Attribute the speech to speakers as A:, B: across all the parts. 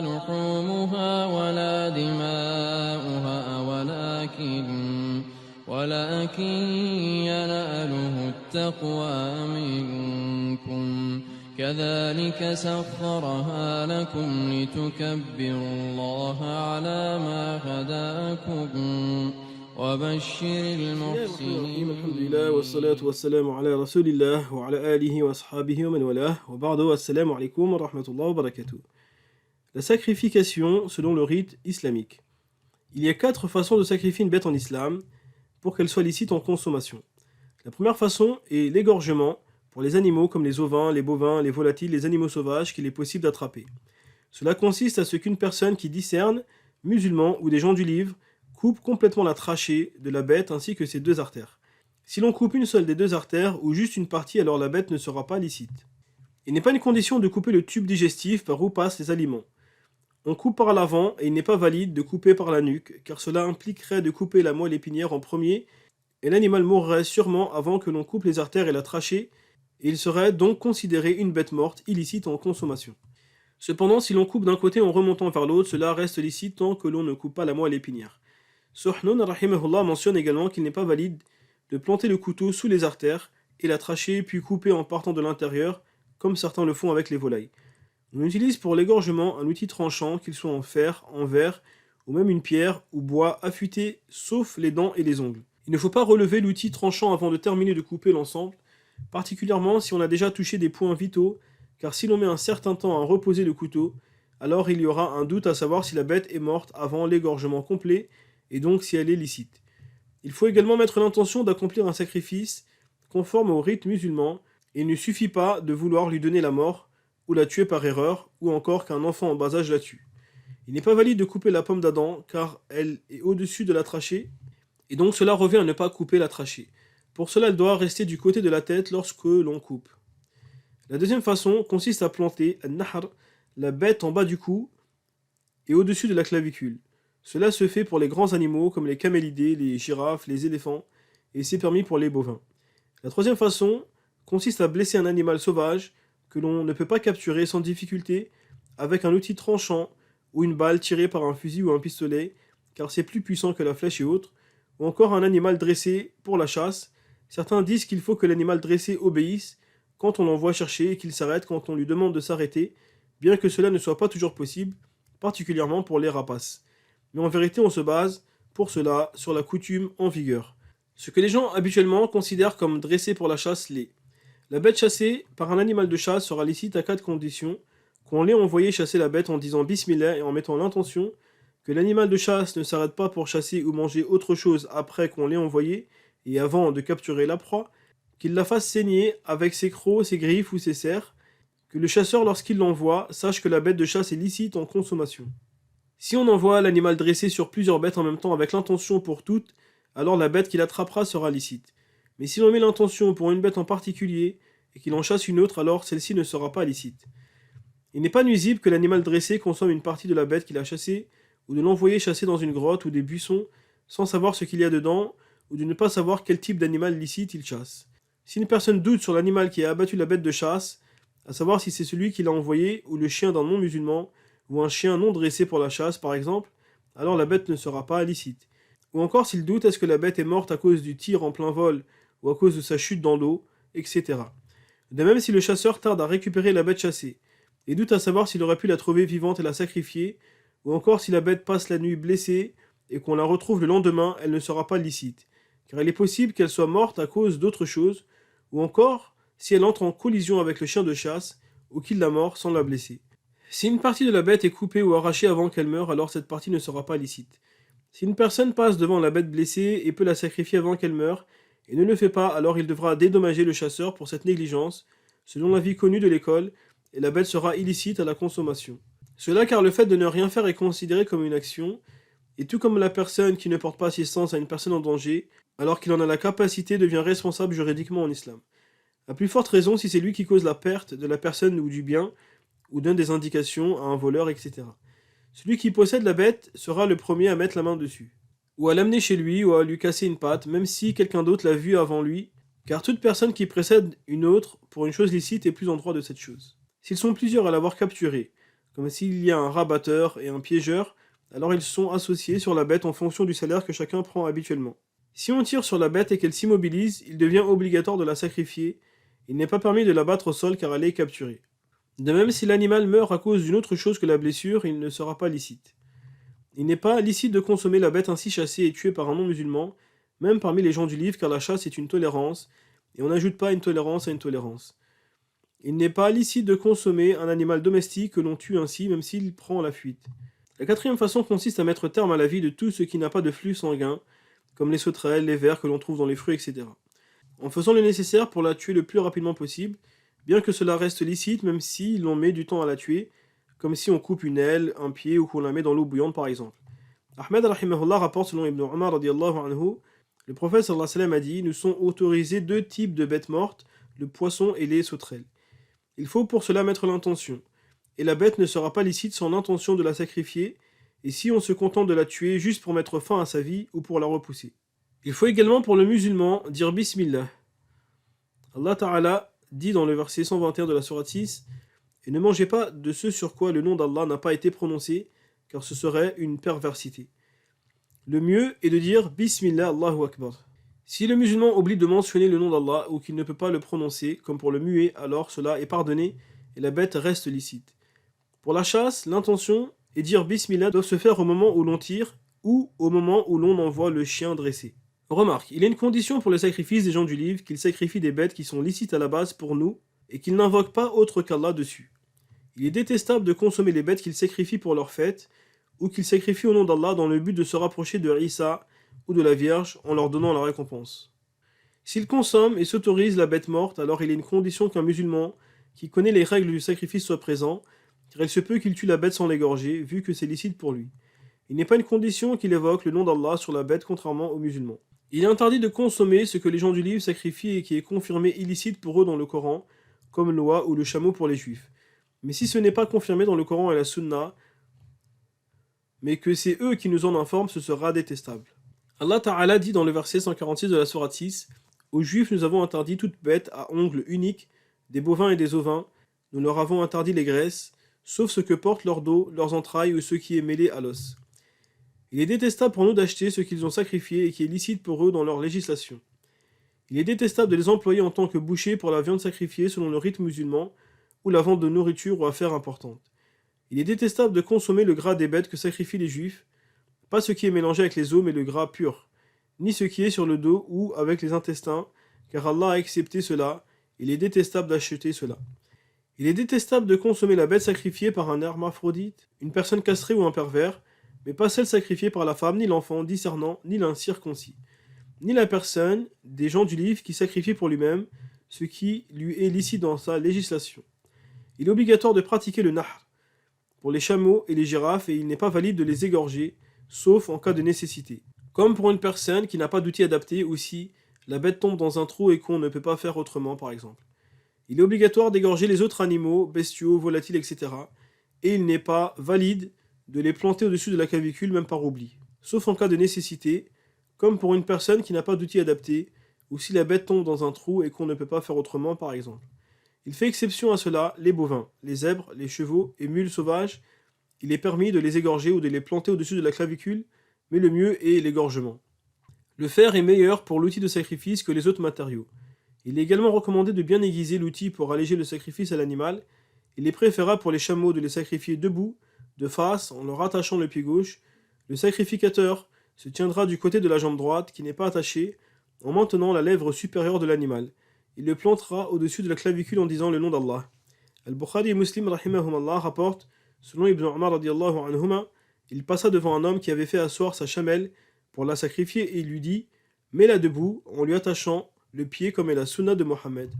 A: لحومها ولا دماؤها ولكن يناله التقوى منكم كذلك سخرها لكم لتكبروا الله على ما هداكم وبشر المحسنين.
B: الحمد لله والصلاة والسلام على رسول الله وعلى آله وأصحابه ومن والاه وبعد والسلام عليكم wa rahmatullah wa barakatuh. La sacrification selon le rite islamique. Il y a 4 façons de sacrifier une bête en islam pour qu'elle soit licite en consommation. La première façon est l'égorgement pour les animaux comme les ovins, les bovins, les volatiles, les animaux sauvages qu'il est possible d'attraper. Cela consiste à ce qu'une personne qui discerne, musulman ou des gens du livre, coupe complètement la trachée de la bête ainsi que ses 2 artères. Si l'on coupe une seule des 2 artères ou juste une partie, alors la bête ne sera pas licite. Il n'est pas une condition de couper le tube digestif par où passent les aliments. On coupe par l'avant et il n'est pas valide de couper par la nuque, car cela impliquerait de couper la moelle épinière en premier et l'animal mourrait sûrement avant que l'on coupe les artères et la trachée, et il serait donc considéré une bête morte illicite en consommation. Cependant, si l'on coupe d'un côté en remontant vers l'autre, cela reste licite tant que l'on ne coupe pas la moelle épinière. Suhnun rahimahullah mentionne également qu'il n'est pas valide de planter le couteau sous les artères et la trachée puis couper en partant de l'intérieur, comme certains le font avec les volailles. On utilise pour l'égorgement un outil tranchant, qu'il soit en fer, en verre, ou même une pierre ou bois affûté, sauf les dents et les ongles. Il ne faut pas relever l'outil tranchant avant de terminer de couper l'ensemble, particulièrement si on a déjà touché des points vitaux, car si l'on met un certain temps à reposer le couteau, alors il y aura un doute à savoir si la bête est morte avant l'égorgement complet, et donc si elle est licite. Il faut également mettre l'intention d'accomplir un sacrifice conforme au rite musulman, et il ne suffit pas de vouloir lui donner la mort, ou la tuer par erreur, ou encore qu'un enfant en bas âge la tue. Il n'est pas valide de couper la pomme d'Adam, car elle est au-dessus de la trachée, et donc cela revient à ne pas couper la trachée. Pour cela, elle doit rester du côté de la tête lorsque l'on coupe. La deuxième façon consiste à planter al-nahr, la bête en bas du cou, et au-dessus de la clavicule. Cela se fait pour les grands animaux comme les camélidés, les girafes, les éléphants, et c'est permis pour les bovins. La troisième façon consiste à blesser un animal sauvage que l'on ne peut pas capturer sans difficulté avec un outil tranchant ou une balle tirée par un fusil ou un pistolet, car c'est plus puissant que la flèche et autres, ou encore un animal dressé pour la chasse. Certains disent qu'il faut que l'animal dressé obéisse quand on l'envoie chercher et qu'il s'arrête quand on lui demande de s'arrêter, bien que cela ne soit pas toujours possible, particulièrement pour les rapaces. Mais en vérité, on se base pour cela sur la coutume en vigueur. Ce que les gens habituellement considèrent comme dressé pour la chasse l'est. La bête chassée par un animal de chasse sera licite à 4 conditions: qu'on l'ait envoyé chasser la bête en disant Bismillah et en mettant l'intention, que l'animal de chasse ne s'arrête pas pour chasser ou manger autre chose après qu'on l'ait envoyé et avant de capturer la proie, qu'il la fasse saigner avec ses crocs, ses griffes ou ses serres, que le chasseur lorsqu'il l'envoie sache que la bête de chasse est licite en consommation. Si on envoie l'animal dressé sur plusieurs bêtes en même temps avec l'intention pour toutes, alors la bête qu'il attrapera sera licite. Mais si l'on met l'intention pour une bête en particulier et qu'il en chasse une autre, alors celle-ci ne sera pas licite. Il n'est pas nuisible que l'animal dressé consomme une partie de la bête qu'il a chassée, ou de l'envoyer chasser dans une grotte ou des buissons sans savoir ce qu'il y a dedans, ou de ne pas savoir quel type d'animal licite il chasse. Si une personne doute sur l'animal qui a abattu la bête de chasse, à savoir si c'est celui qui l'a envoyé ou le chien d'un non-musulman, ou un chien non dressé pour la chasse par exemple, alors la bête ne sera pas licite. Ou encore s'il doute est-ce que la bête est morte à cause du tir en plein vol ou à cause de sa chute dans l'eau, etc. De même si le chasseur tarde à récupérer la bête chassée, et doute à savoir s'il aurait pu la trouver vivante et la sacrifier, ou encore si la bête passe la nuit blessée et qu'on la retrouve le lendemain, elle ne sera pas licite, car il est possible qu'elle soit morte à cause d'autre chose, ou encore si elle entre en collision avec le chien de chasse, ou qu'il la mord sans la blesser. Si une partie de la bête est coupée ou arrachée avant qu'elle meure, alors cette partie ne sera pas licite. Si une personne passe devant la bête blessée et peut la sacrifier avant qu'elle meure, et ne le fait pas, alors il devra dédommager le chasseur pour cette négligence, selon l'avis connu de l'école, et la bête sera illicite à la consommation. Cela car le fait de ne rien faire est considéré comme une action, et tout comme la personne qui ne porte pas assistance à une personne en danger, alors qu'il en a la capacité, devient responsable juridiquement en islam. À plus forte raison si c'est lui qui cause la perte de la personne ou du bien, ou donne des indications à un voleur, etc. Celui qui possède la bête sera le premier à mettre la main dessus, ou à l'amener chez lui, ou à lui casser une patte, même si quelqu'un d'autre l'a vu avant lui, car toute personne qui précède une autre pour une chose licite est plus en droit de cette chose. S'ils sont plusieurs à l'avoir capturé, comme s'il y a un rabatteur et un piégeur, alors ils sont associés sur la bête en fonction du salaire que chacun prend habituellement. Si on tire sur la bête et qu'elle s'immobilise, il devient obligatoire de la sacrifier. Il n'est pas permis de la battre au sol car elle est capturée. De même, si l'animal meurt à cause d'une autre chose que la blessure, il ne sera pas licite. Il n'est pas licite de consommer la bête ainsi chassée et tuée par un non-musulman, même parmi les gens du livre, car la chasse est une tolérance, et on n'ajoute pas une tolérance à une tolérance. Il n'est pas licite de consommer un animal domestique que l'on tue ainsi, même s'il prend la fuite. La quatrième façon consiste à mettre terme à la vie de tout ce qui n'a pas de flux sanguin, comme les sauterelles, les vers que l'on trouve dans les fruits, etc. En faisant le nécessaire pour la tuer le plus rapidement possible, bien que cela reste licite même si l'on met du temps à la tuer, comme si on coupe une aile, un pied ou qu'on la met dans l'eau bouillante par exemple. Ahmed rahimahullah rapporte selon Ibn Umar radiallahu anhu, le prophète sallallahu alayhi wa sallam a dit, nous sont autorisés 2 types de bêtes mortes, le poisson et les sauterelles. Il faut pour cela mettre l'intention, et la bête ne sera pas licite sans l'intention de la sacrifier, et si on se contente de la tuer juste pour mettre fin à sa vie ou pour la repousser. Il faut également pour le musulman dire Bismillah. Allah Ta'ala dit dans le verset 121 de la sourate 6, et ne mangez pas de ce sur quoi le nom d'Allah n'a pas été prononcé, car ce serait une perversité. Le mieux est de dire Bismillah Allahu Akbar. Si le musulman oublie de mentionner le nom d'Allah ou qu'il ne peut pas le prononcer, comme pour le muet, alors cela est pardonné et la bête reste licite. Pour la chasse, l'intention et dire Bismillah doivent se faire au moment où l'on tire ou au moment où l'on envoie le chien dressé. Remarque, il y a une condition pour le sacrifice des gens du livre, qu'ils sacrifient des bêtes qui sont licites à la base pour nous et qu'ils n'invoquent pas autre qu'Allah dessus. Il est détestable de consommer les bêtes qu'ils sacrifient pour leur fête ou qu'ils sacrifient au nom d'Allah dans le but de se rapprocher de Isa ou de la Vierge en leur donnant la récompense. S'ils consomment et s'autorisent la bête morte, alors il est une condition qu'un musulman qui connaît les règles du sacrifice soit présent, car il se peut qu'il tue la bête sans l'égorger, vu que c'est licite pour lui. Il n'est pas une condition qu'il évoque le nom d'Allah sur la bête contrairement aux musulmans. Il est interdit de consommer ce que les gens du livre sacrifient et qui est confirmé illicite pour eux dans le Coran, comme l'oie ou le chameau pour les juifs. Mais si ce n'est pas confirmé dans le Coran et la Sunna, mais que c'est eux qui nous en informent, ce sera détestable. Allah Ta'ala dit dans le verset 146 de la sourate 6, « Aux Juifs nous avons interdit toute bête à ongles uniques, des bovins et des ovins, nous leur avons interdit les graisses, sauf ce que portent leur dos, leurs entrailles ou ce qui est mêlé à l'os. Il est détestable pour nous d'acheter ce qu'ils ont sacrifié et qui est licite pour eux dans leur législation. Il est détestable de les employer en tant que bouchers pour la viande sacrifiée selon le rite musulman ou la vente de nourriture ou affaires importantes. Il est détestable de consommer le gras des bêtes que sacrifient les Juifs, pas ce qui est mélangé avec les os mais le gras pur, ni ce qui est sur le dos ou avec les intestins, car Allah a accepté cela, il est détestable d'acheter cela. Il est détestable de consommer la bête sacrifiée par un hermaphrodite, une personne castrée ou un pervers, mais pas celle sacrifiée par la femme, ni l'enfant discernant, ni l'incirconcis, ni la personne des gens du livre qui sacrifie pour lui-même, ce qui lui est licite dans sa législation. Il est obligatoire de pratiquer le nahr pour les chameaux et les girafes et il n'est pas valide de les égorger, sauf en cas de nécessité. Comme pour une personne qui n'a pas d'outil adapté ou si la bête tombe dans un trou et qu'on ne peut pas faire autrement par exemple. Il est obligatoire d'égorger les autres animaux, bestiaux, volatiles, etc. Et il n'est pas valide de les planter au-dessus de la clavicule même par oubli, sauf en cas de nécessité, comme pour une personne qui n'a pas d'outil adapté ou si la bête tombe dans un trou et qu'on ne peut pas faire autrement par exemple. Il fait exception à cela les bovins, les zèbres, les chevaux et mules sauvages. Il est permis de les égorger ou de les planter au-dessus de la clavicule, mais le mieux est l'égorgement. Le fer est meilleur pour l'outil de sacrifice que les autres matériaux. Il est également recommandé de bien aiguiser l'outil pour alléger le sacrifice à l'animal. Il est préférable pour les chameaux de les sacrifier debout, de face, en leur attachant le pied gauche. Le sacrificateur se tiendra du côté de la jambe droite qui n'est pas attachée, en maintenant la lèvre supérieure de l'animal. Il le plantera au-dessus de la clavicule en disant le nom d'Allah. Al-Bukhari et Muslim rahimahumallah rapportent, selon Ibn Umar radiallahu anhuma, il passa devant un homme qui avait fait asseoir sa chamelle pour la sacrifier et il lui dit « Mets-la debout en lui attachant le pied comme est la sunna de Mohammed. »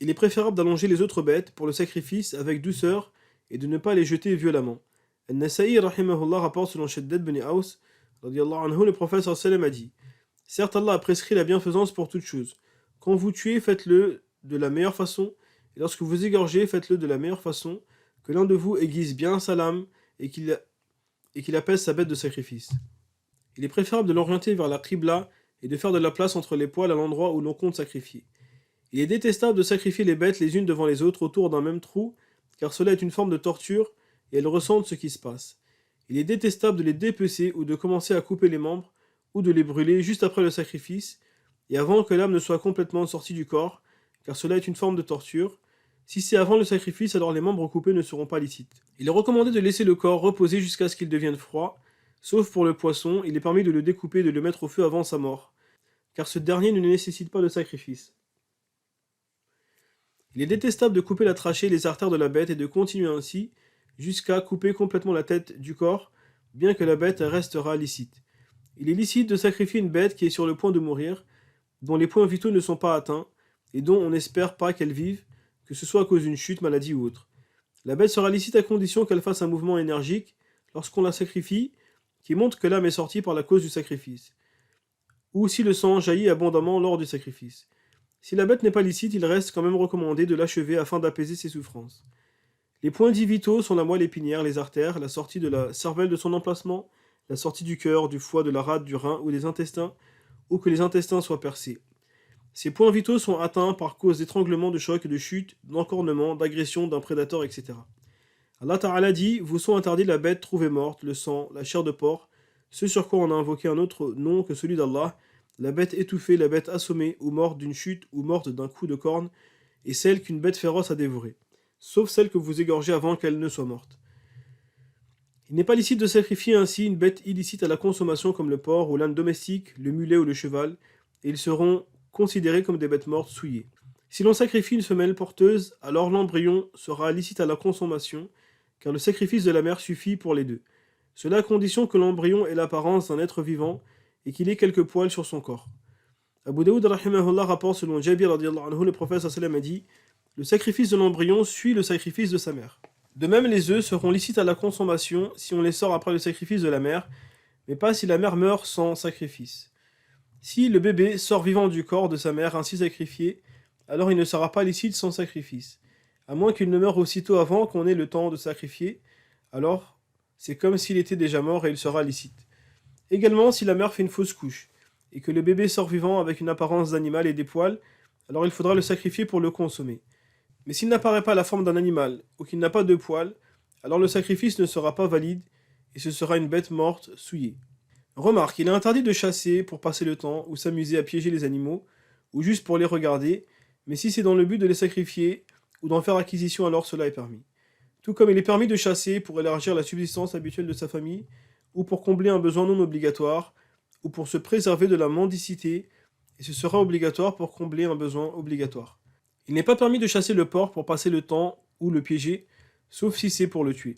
B: Il est préférable d'allonger les autres bêtes pour le sacrifice avec douceur et de ne pas les jeter violemment. Al-Nasa'i rahimahullah rapporte selon Shaddad bin Aus, radiallahu anhu, le prophète sallam a dit « Certes Allah a prescrit la bienfaisance pour toute chose. Quand vous tuez, faites-le de la meilleure façon, et lorsque vous égorgez, faites-le de la meilleure façon, que l'un de vous aiguise bien sa lame et qu'il apaise sa bête de sacrifice. Il est préférable de l'orienter vers la qibla et de faire de la place entre les poils à l'endroit où l'on compte sacrifier. Il est détestable de sacrifier les bêtes les unes devant les autres autour d'un même trou, car cela est une forme de torture et elles ressentent ce qui se passe. Il est détestable de les dépecer ou de commencer à couper les membres ou de les brûler juste après le sacrifice et avant que l'âme ne soit complètement sortie du corps, car cela est une forme de torture. Si c'est avant le sacrifice, alors les membres coupés ne seront pas licites. Il est recommandé de laisser le corps reposer jusqu'à ce qu'il devienne froid, sauf pour le poisson, il est permis de le découper et de le mettre au feu avant sa mort, car ce dernier ne nécessite pas de sacrifice. Il est détestable de couper la trachée et les artères de la bête et de continuer ainsi jusqu'à couper complètement la tête du corps, bien que la bête restera licite. Il est licite de sacrifier une bête qui est sur le point de mourir, dont les points vitaux ne sont pas atteints, et dont on n'espère pas qu'elle vive, que ce soit à cause d'une chute, maladie ou autre. La bête sera licite à condition qu'elle fasse un mouvement énergique lorsqu'on la sacrifie, qui montre que l'âme est sortie par la cause du sacrifice, ou si le sang jaillit abondamment lors du sacrifice. Si la bête n'est pas licite, il reste quand même recommandé de l'achever afin d'apaiser ses souffrances. Les points dits vitaux sont la moelle épinière, les artères, la sortie de la cervelle de son emplacement, la sortie du cœur, du foie, de la rate, du rein ou des intestins, ou que les intestins soient percés. Ces points vitaux sont atteints par cause d'étranglement, de choc, de chute, d'encornement, d'agression d'un prédateur, etc. Allah Ta'ala dit: vous sont interdits la bête trouvée morte, le sang, la chair de porc, ce sur quoi on a invoqué un autre nom que celui d'Allah, la bête étouffée, la bête assommée, ou morte d'une chute, ou morte d'un coup de corne, et celle qu'une bête féroce a dévorée, sauf celle que vous égorgez avant qu'elle ne soit morte. Il n'est pas licite de sacrifier ainsi une bête illicite à la consommation comme le porc ou l'âne domestique, le mulet ou le cheval, et ils seront considérés comme des bêtes mortes souillées. Si l'on sacrifie une femelle porteuse, alors l'embryon sera licite à la consommation, car le sacrifice de la mère suffit pour les deux. Cela à condition que l'embryon ait l'apparence d'un être vivant et qu'il ait quelques poils sur son corps. Abu Daoud rahimahullah rapporte selon Jabir radiyallahu anhu, le prophète sallam a dit: le sacrifice de l'embryon suit le sacrifice de sa mère. De même, les œufs seront licites à la consommation si on les sort après le sacrifice de la mère, mais pas si la mère meurt sans sacrifice. Si le bébé sort vivant du corps de sa mère ainsi sacrifié, alors il ne sera pas licite sans sacrifice, à moins qu'il ne meure aussitôt avant qu'on ait le temps de sacrifier, alors c'est comme s'il était déjà mort et il sera licite. Également, si la mère fait une fausse couche, et que le bébé sort vivant avec une apparence d'animal et des poils, alors il faudra le sacrifier pour le consommer. Mais s'il n'apparaît pas la forme d'un animal, ou qu'il n'a pas de poils, alors le sacrifice ne sera pas valide, et ce sera une bête morte, souillée. Remarque, il est interdit de chasser pour passer le temps, ou s'amuser à piéger les animaux, ou juste pour les regarder, mais si c'est dans le but de les sacrifier, ou d'en faire acquisition, alors cela est permis. Tout comme il est permis de chasser pour élargir la subsistance habituelle de sa famille, ou pour combler un besoin non obligatoire, ou pour se préserver de la mendicité, et ce sera obligatoire pour combler un besoin obligatoire. Il n'est pas permis de chasser le porc pour passer le temps ou le piéger, sauf si c'est pour le tuer.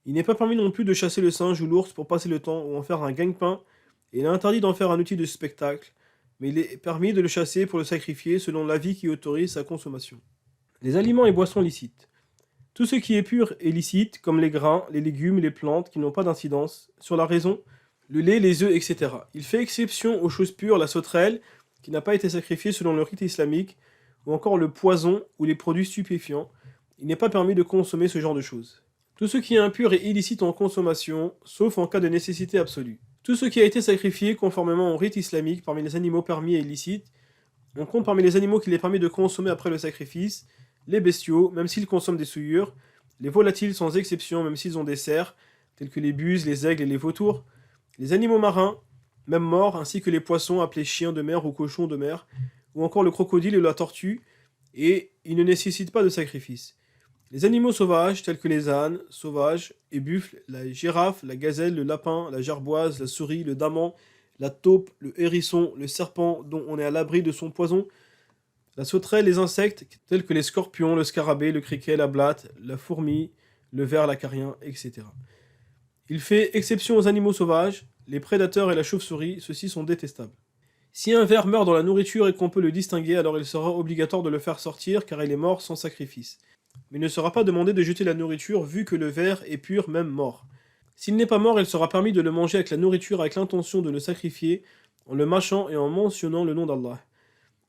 B: Il n'est pas permis non plus de chasser le singe ou l'ours pour passer le temps ou en faire un gagne-pain, et il est interdit d'en faire un outil de spectacle, mais il est permis de le chasser pour le sacrifier selon l'avis qui autorise sa consommation. Les aliments et boissons licites. Tout ce qui est pur est licite, comme les grains, les légumes, les plantes qui n'ont pas d'incidence sur la raison, le lait, les œufs, etc. Il fait exception aux choses pures, la sauterelle, qui n'a pas été sacrifiée selon le rite islamique, ou encore le poison ou les produits stupéfiants. Il n'est pas permis de consommer ce genre de choses. Tout ce qui est impur est illicite en consommation, sauf en cas de nécessité absolue. Tout ce qui a été sacrifié conformément au rite islamique parmi les animaux permis et illicites, on compte parmi les animaux qu'il est permis de consommer après le sacrifice, les bestiaux, même s'ils consomment des souillures, les volatiles sans exception, même s'ils ont des serres, tels que les buses, les aigles et les vautours, les animaux marins, même morts, ainsi que les poissons appelés chiens de mer ou cochons de mer, ou encore le crocodile et la tortue, et ils ne nécessitent pas de sacrifice. Les animaux sauvages, tels que les ânes sauvages et buffles, la girafe, la gazelle, le lapin, la gerboise, la souris, le daman, la taupe, le hérisson, le serpent dont on est à l'abri de son poison, la sauterelle, les insectes, tels que les scorpions, le scarabée, le criquet, la blatte, la fourmi, le ver, l'acarien, etc. Il fait exception aux animaux sauvages, les prédateurs et la chauve-souris, ceux-ci sont détestables. Si un ver meurt dans la nourriture et qu'on peut le distinguer, alors il sera obligatoire de le faire sortir car il est mort sans sacrifice. Mais il ne sera pas demandé de jeter la nourriture vu que le ver est pur même mort. S'il n'est pas mort, il sera permis de le manger avec la nourriture avec l'intention de le sacrifier, en le mâchant et en mentionnant le nom d'Allah.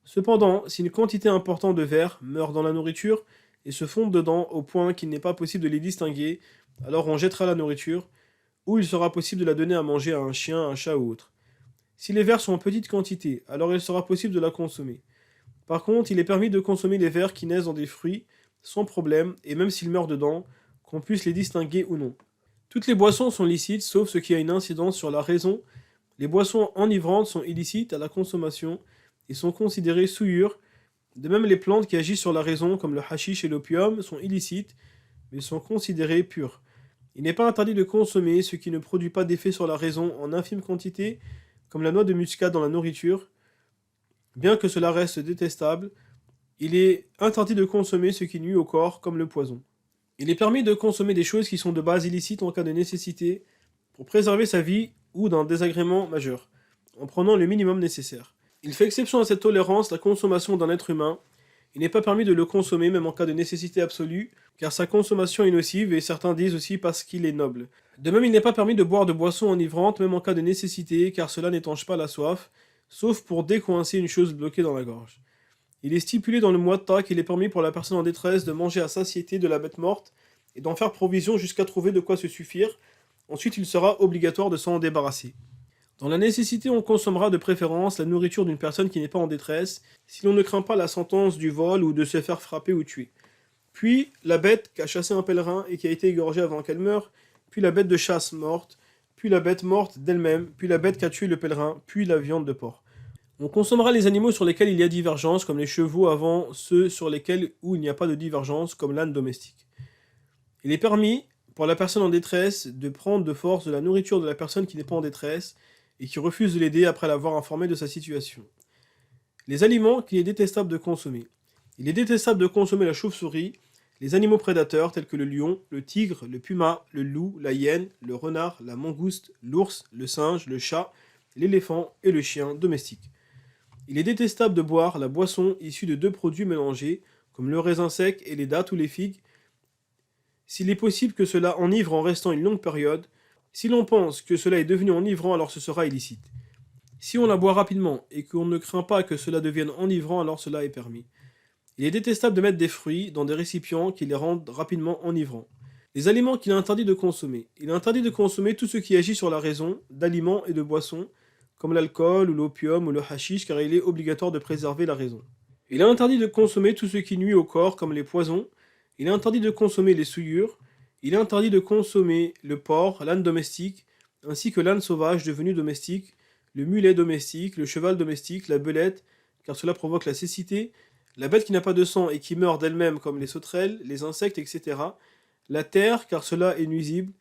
B: Cependant, si une quantité importante de vers meurt dans la nourriture et se fond dedans au point qu'il n'est pas possible de les distinguer, alors on jettera la nourriture, ou il sera possible de la donner à manger à un chien, un chat ou autre. Si les vers sont en petite quantité, alors il sera possible de la consommer. Par contre, il est permis de consommer les vers qui naissent dans des fruits, sans problème, et même s'ils meurent dedans, qu'on puisse les distinguer ou non. Toutes les boissons sont licites, sauf ce qui a une incidence sur la raison. Les boissons enivrantes sont illicites à la consommation et sont considérées souillures. De même, les plantes qui agissent sur la raison, comme le hashish et l'opium, sont illicites, mais sont considérées pures. Il n'est pas interdit de consommer ce qui ne produit pas d'effet sur la raison en infime quantité, comme la noix de muscade dans la nourriture. Bien que cela reste détestable, il est interdit de consommer ce qui nuit au corps, comme le poison. Il est permis de consommer des choses qui sont de base illicites en cas de nécessité, pour préserver sa vie ou d'un désagrément majeur, en prenant le minimum nécessaire. Il fait exception à cette tolérance la consommation d'un être humain. Il n'est pas permis de le consommer même en cas de nécessité absolue, car sa consommation est nocive et certains disent aussi parce qu'il est noble. De même, il n'est pas permis de boire de boissons enivrantes même en cas de nécessité, car cela n'étanche pas la soif, sauf pour décoincer une chose bloquée dans la gorge. Il est stipulé dans le Muwatta qu'il est permis pour la personne en détresse de manger à satiété de la bête morte et d'en faire provision jusqu'à trouver de quoi se suffire. Ensuite, il sera obligatoire de s'en débarrasser. Dans la nécessité, on consommera de préférence la nourriture d'une personne qui n'est pas en détresse, si l'on ne craint pas la sentence du vol ou de se faire frapper ou tuer. Puis la bête qu'a chassé un pèlerin et qui a été égorgée avant qu'elle meure, puis la bête de chasse morte, puis la bête morte d'elle-même, puis la bête qu'a tué le pèlerin, puis la viande de porc. On consommera les animaux sur lesquels il y a divergence, comme les chevaux, avant ceux sur lesquels où il n'y a pas de divergence, comme l'âne domestique. Il est permis, pour la personne en détresse, de prendre de force de la nourriture de la personne qui n'est pas en détresse, et qui refuse de l'aider après l'avoir informé de sa situation. Les aliments qu'il est détestable de consommer. Il est détestable de consommer la chauve-souris, les animaux prédateurs tels que le lion, le tigre, le puma, le loup, la hyène, le renard, la mangouste, l'ours, le singe, le chat, l'éléphant et le chien domestique. Il est détestable de boire la boisson issue de 2 produits mélangés, comme le raisin sec et les dattes ou les figues, s'il est possible que cela enivre en restant une longue période. Si l'on pense que cela est devenu enivrant, alors ce sera illicite. Si on la boit rapidement et qu'on ne craint pas que cela devienne enivrant, alors cela est permis. Il est détestable de mettre des fruits dans des récipients qui les rendent rapidement enivrants. Les aliments qu'il est interdit de consommer. Il est interdit de consommer tout ce qui agit sur la raison, d'aliments et de boissons, comme l'alcool ou l'opium ou le hashish, car il est obligatoire de préserver la raison. Il est interdit de consommer tout ce qui nuit au corps, comme les poisons. Il est interdit de consommer les souillures. Il est interdit de consommer le porc, l'âne domestique, ainsi que l'âne sauvage devenu domestique, le mulet domestique, le cheval domestique, la belette, car cela provoque la cécité, la bête qui n'a pas de sang et qui meurt d'elle-même comme les sauterelles, les insectes, etc., la terre, car cela est nuisible,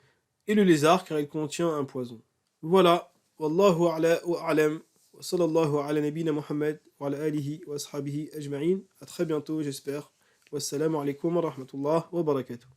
B: et le lézard, car il contient un poison. Voilà. Wallahu a'la wa a'lam. Wa sallallahu ala nabina Muhammad wa ala alihi wa ashabihi ajma'in. À très bientôt, j'espère. Wassalamu alaikum wa rahmatullah wa barakatuh.